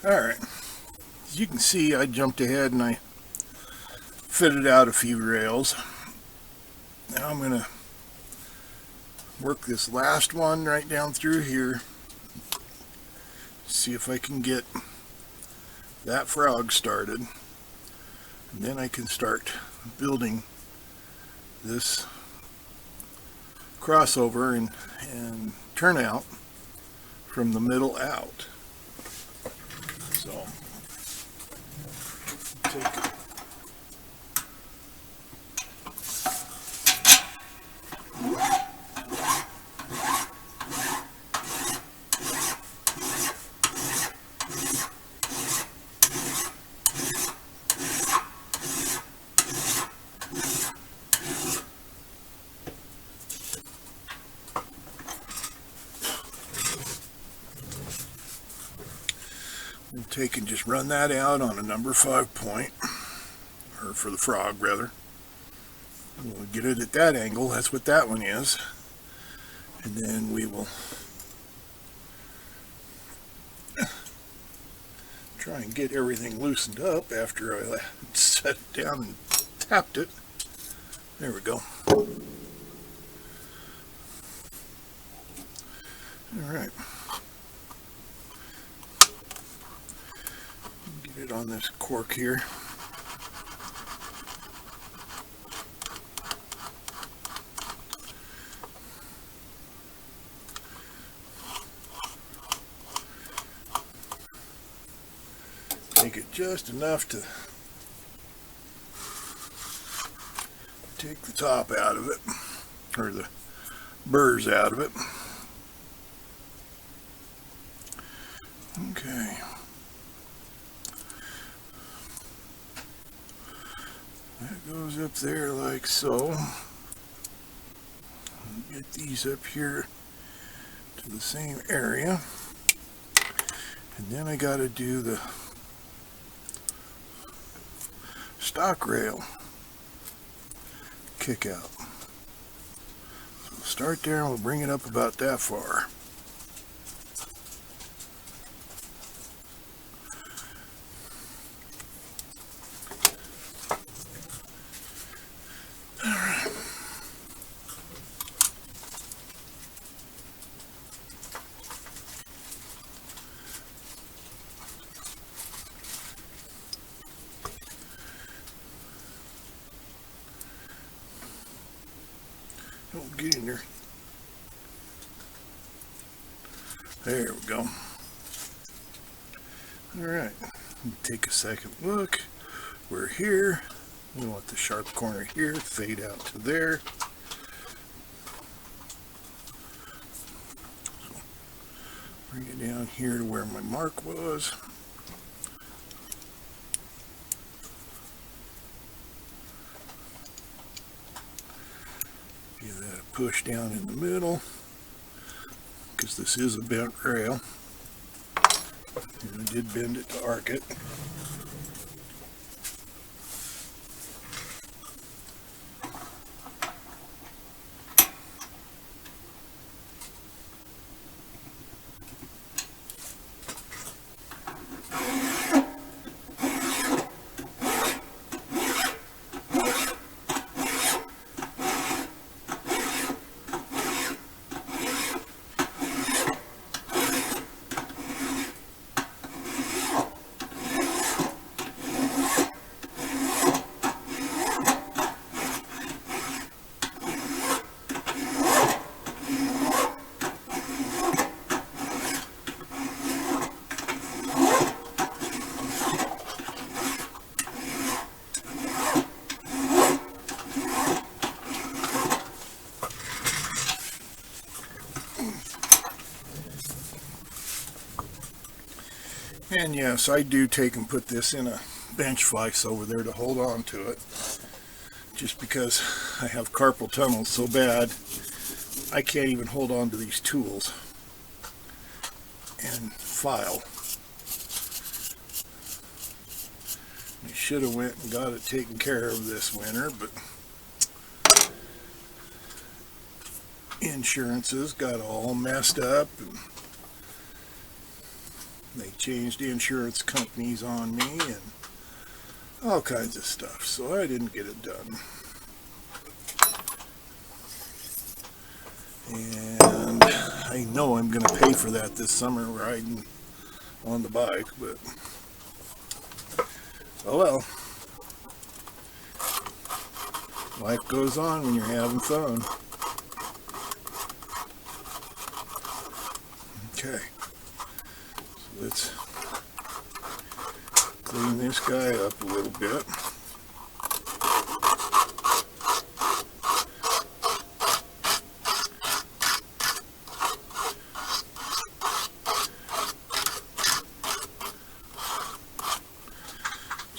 Alright, as you can see, I jumped ahead and I fitted out a few rails. Now I'm going to work this last one right down through here, see if I can get that frog started, and then I can start building this crossover and turnout from the middle out. So take it. Take and just run that out on a number 5 point, or for the frog rather. We'll get it at that angle, that's what that one is, and then we will try and get everything loosened up after I set it down and tapped it. There we go. Alright. Get it on this cork here. Take it just enough to take the top out of it, or the burrs out of it. Okay. That goes up there like so. Get these up here to the same area. And then I got to do the stock rail kick out. So we'll start there and we'll bring it up about that far. Don't get in there. There we go. Alright, take a second look. We're here. We want the sharp corner here, fade out to there. So bring it down here to where my mark was. Give that a push down in the middle, because this is a bent rail. And I did bend it to arc it. And yes, I do take and put this in a bench vise over there to hold on to it. Just because I have carpal tunnel so bad, I can't even hold on to these tools and file. I should have went and got it taken care of this winter, but insurances got all messed up. And They changed the insurance companies on me and all kinds of stuff, so I didn't get it done. And I know I'm going to pay for that this summer riding on the bike, but oh well. Life goes on when you're having fun. Okay, so let's clean this guy up a little bit.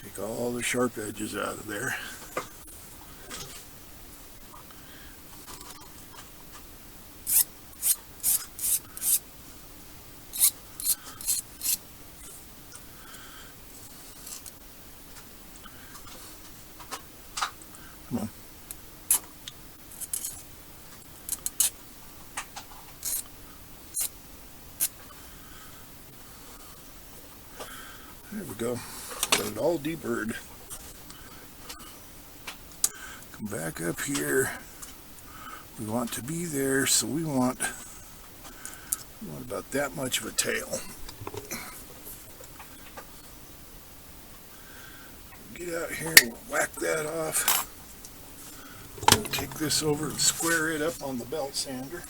Take all the sharp edges out of there. Come on. There we go. Got it all deburred. Come back up here. We want to be there, so we want about that much of a tail. Get out here and whack that off. Take this over and square it up on the belt sander.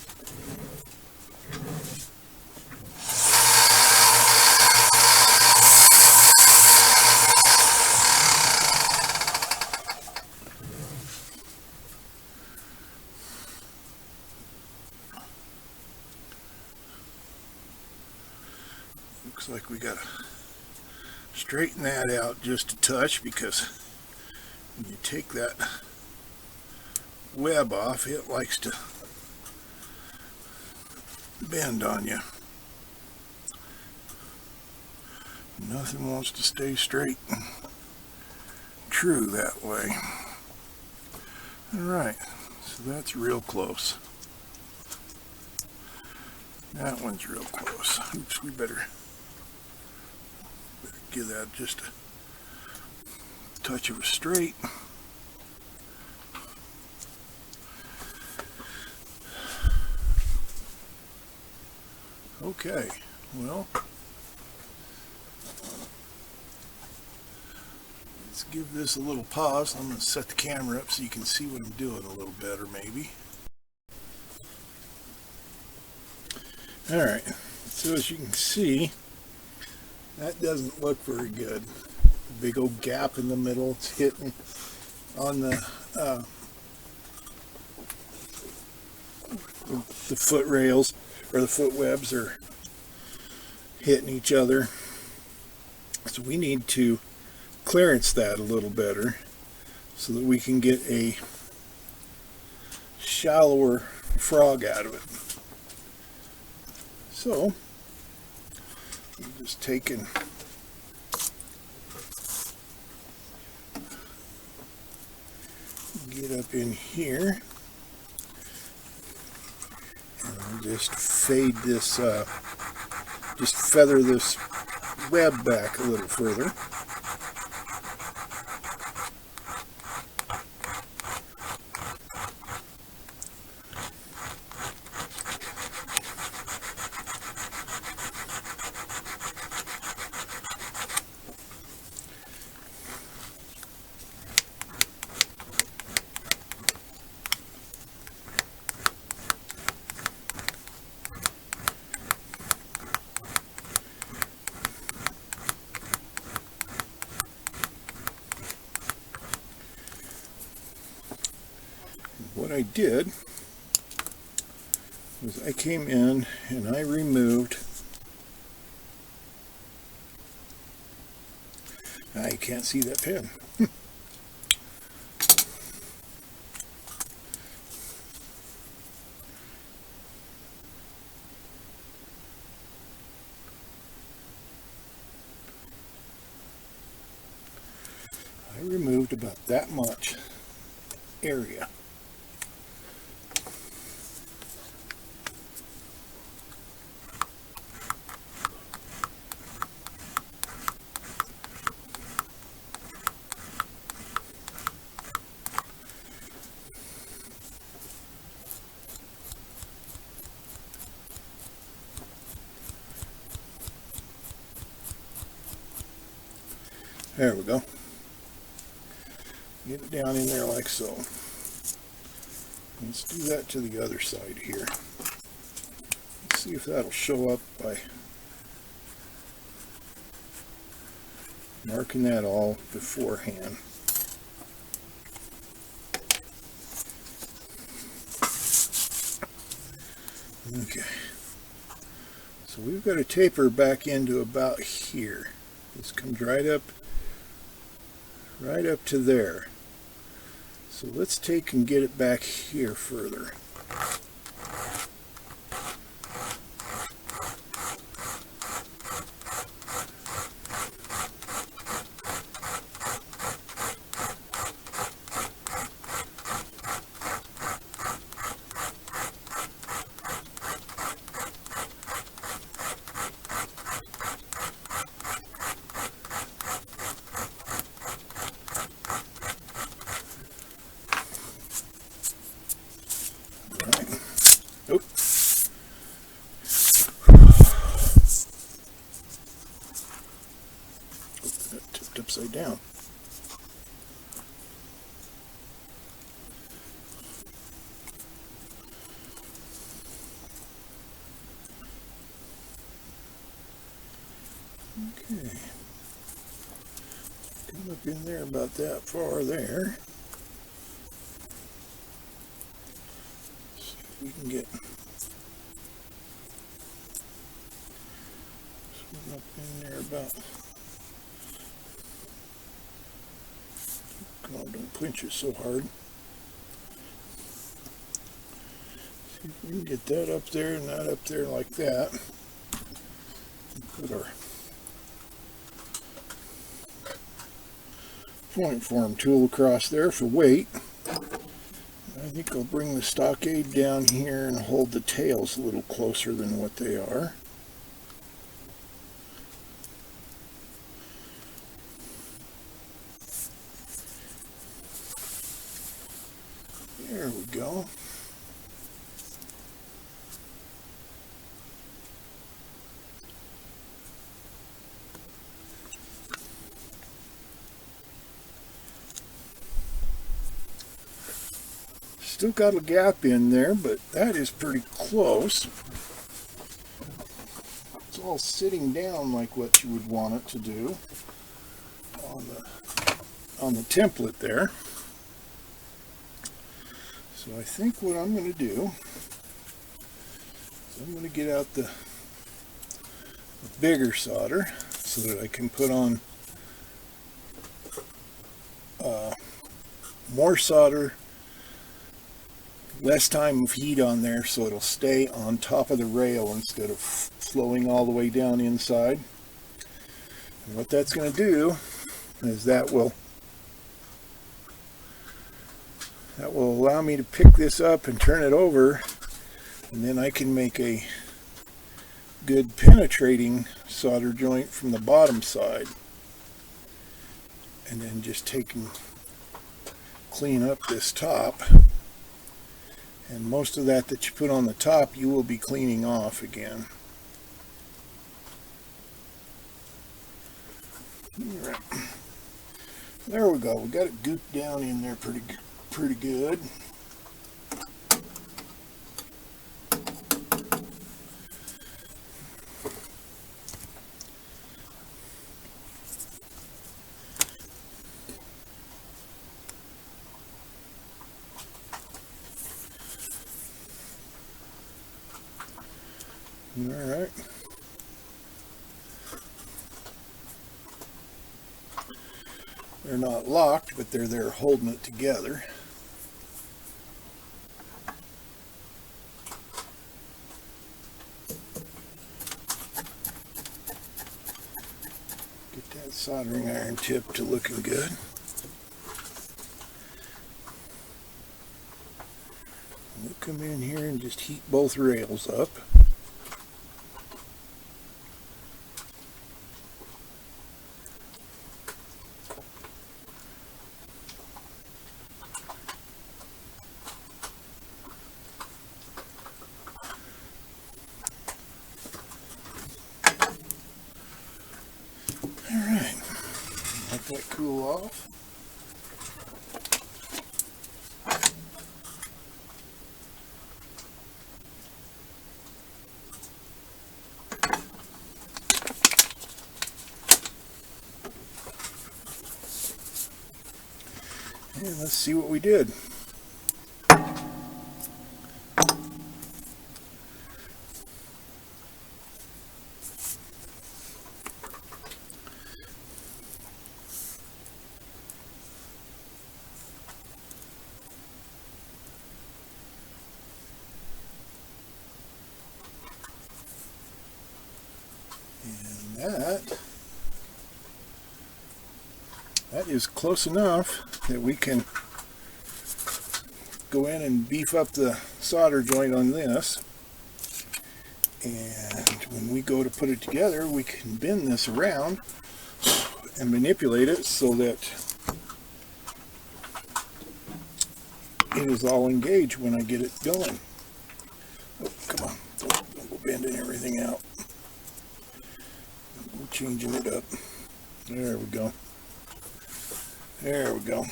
Looks like we gotta straighten that out just a touch, because when you take that web off, it likes to bend on you. Nothing wants to stay straight and true that way. Alright, so that's real close. That one's real close. Oops, we better give that just a touch of a straight. Okay, well, let's give this a little pause. I'm going to set the camera up so you can see what I'm doing a little better, maybe. Alright, so as you can see, that doesn't look very good. Big old gap in the middle. It's hitting on the foot rails, or the foot webs are hitting each other. So we need to clearance that a little better so that we can get a shallower frog out of it. So I'm just taking get up in here and I'll just fade this, just feather this web back a little further. What I did was I came in and I removed, you can't see that pin. I removed about that much area. There we go. Get it down in there like so. Let's do that to the other side here. Let's see if that'll show up by marking that all beforehand. Okay. So we've got to taper back into about here. This comes right up to there. So let's take and get it back here further. Upside down. Okay. Come up in there about that far there. See if we can get up in there about. Come on, don't pinch it so hard. See if we can get that up there and that up there like that. Put our point form tool across there for weight. I think I'll bring the stockade down here and hold the tails a little closer than what they are. There we go. Still got a gap in there, but that is pretty close. It's all sitting down like what you would want it to do on the template there. So I think what I'm going to do is I'm going to get out the bigger solder so that I can put on more solder, less time of heat on there, so it'll stay on top of the rail instead of flowing all the way down inside. And what that's going to do is that will allow me to pick this up and turn it over, and then I can make a good penetrating solder joint from the bottom side, and then just take and clean up this top. And most of that you put on the top, you will be cleaning off again. All right. There we go. We got it gooped down in there pretty good. All right. They're not locked, but they're there holding it together. Get that soldering iron tip to looking good. We'll come in here and just heat both rails up. let that cool off. And let's see what we did. And that is close enough that we can go in and beef up the solder joint on this. And when we go to put it together, we can bend this around and manipulate it so that it is all engaged when I get it going. Oh, come on, don't go bending everything out. We're changing it up. There we go. There we go.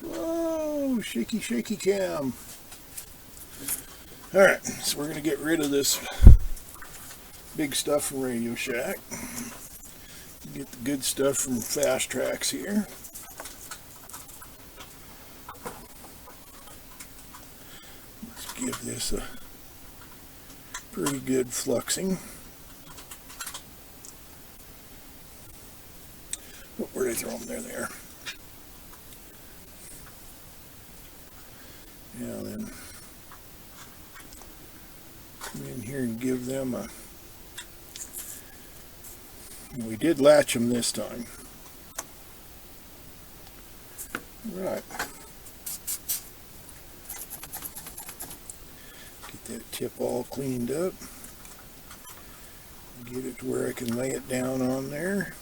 Whoa, shaky, shaky cam. Alright, so we're going to get rid of this big stuff from Radio Shack. Get the good stuff from Fast Tracks here. Let's give this a pretty good fluxing. Where did I throw them? There. Now then, come in here and give them a... We did latch them this time. Right. Get that tip all cleaned up. Get it to where I can lay it down on there.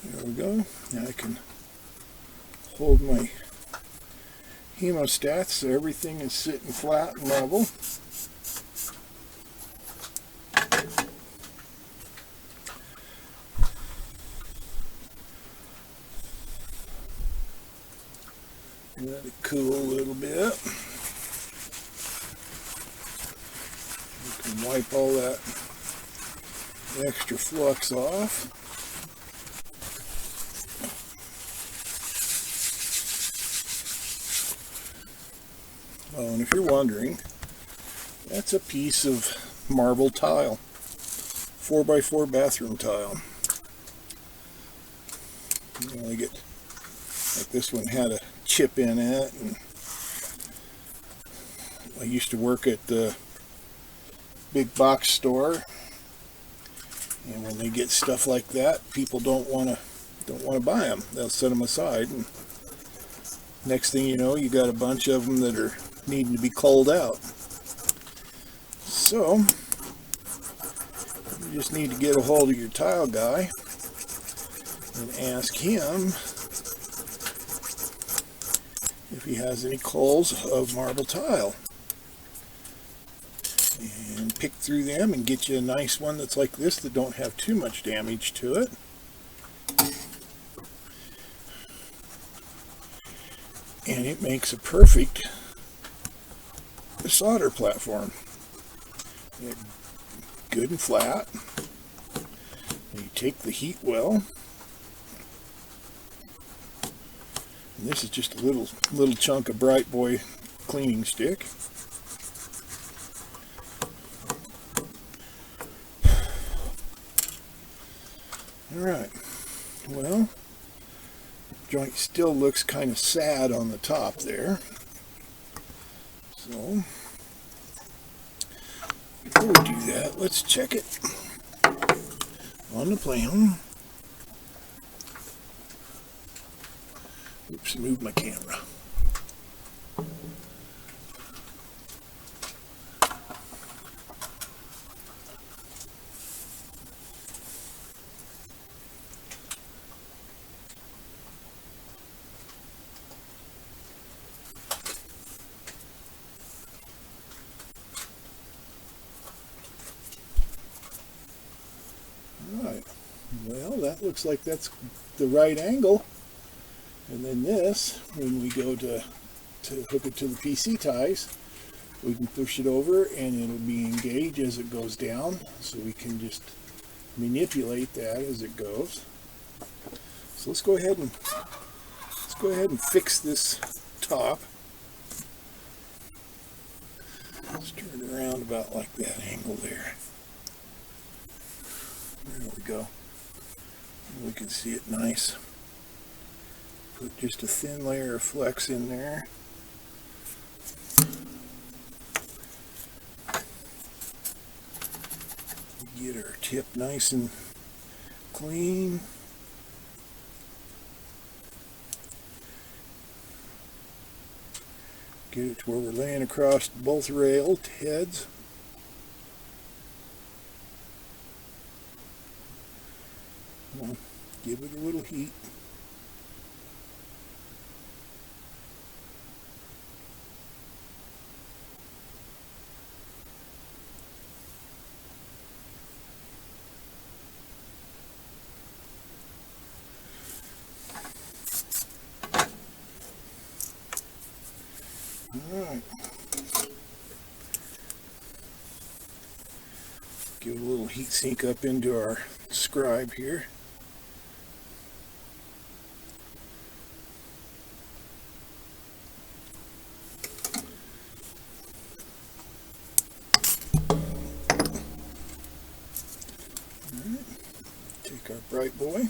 There we go. Now I can hold my hemostat so everything is sitting flat and level. Let it cool a little bit. You can wipe all that extra flux off. Oh, and if you're wondering, that's a piece of marble tile, 4x4 bathroom tile. You only get, like this one had a chip in it, and I used to work at the big box store, and when they get stuff like that, people don't want to buy them. They'll set them aside, and next thing you know, you got a bunch of them that are needing to be culled out. So you just need to get a hold of your tile guy and ask him if he has any culls of marble tile, and pick through them and get you a nice one that's like this that don't have too much damage to it. And it makes a perfect solder platform. Good and flat. And you take the heat well. And this is just a little chunk of Bright Boy cleaning stick. Alright. Well, joint still looks kind of sad on the top there. So, before we do that, let's check it on the plane. Oops, moved my camera. Alright, well, that looks like that's the right angle. And then this, when we go to hook it to the PC ties, we can push it over and it'll be engaged as it goes down, so we can just manipulate that as it goes. So let's go ahead and fix this top. Let's turn it around about like that angle there. There we go. We can see it nice. Put just a thin layer of flex in there. Get our tip nice and clean. Get it to where we're laying across both rail heads. Give it a little heat. Alright. Give a little heat sink up into our scribe here. Alright. Take our bright boy.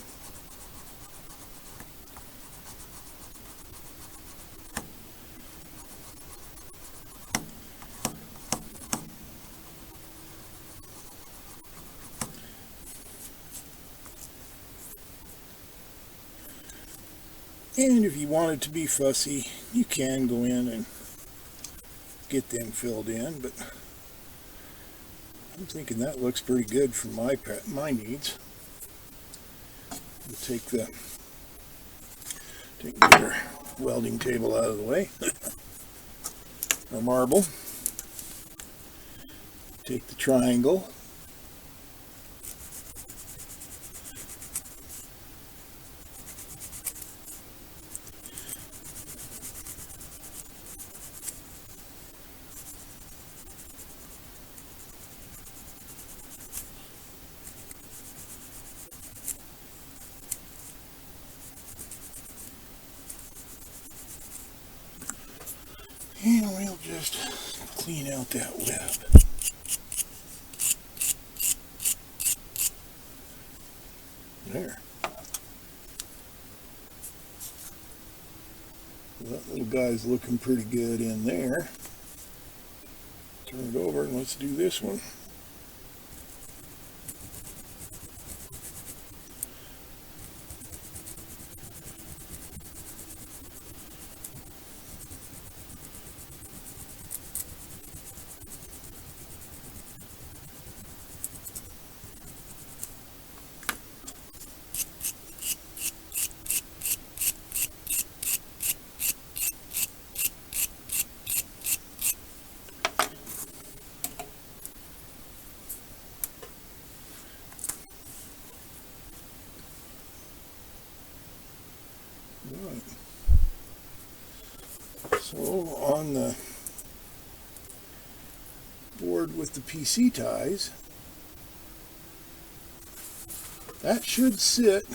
And if you wanted to be fussy, you can go in and get them filled in, but I'm thinking that looks pretty good for my needs. We'll take our welding table out of the way, our marble, take the triangle, and we'll just clean out that web. There. That little guy's looking pretty good in there. Turn it over and let's do this one. Right. So on the board with the PC ties, that should sit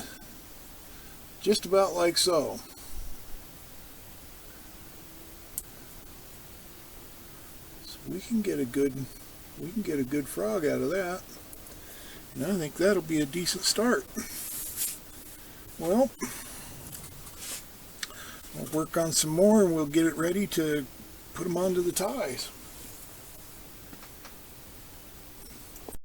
just about like so. So we can get a good frog out of that. And I think that'll be a decent start. Well, I'll work on some more and we'll get it ready to put them onto the ties.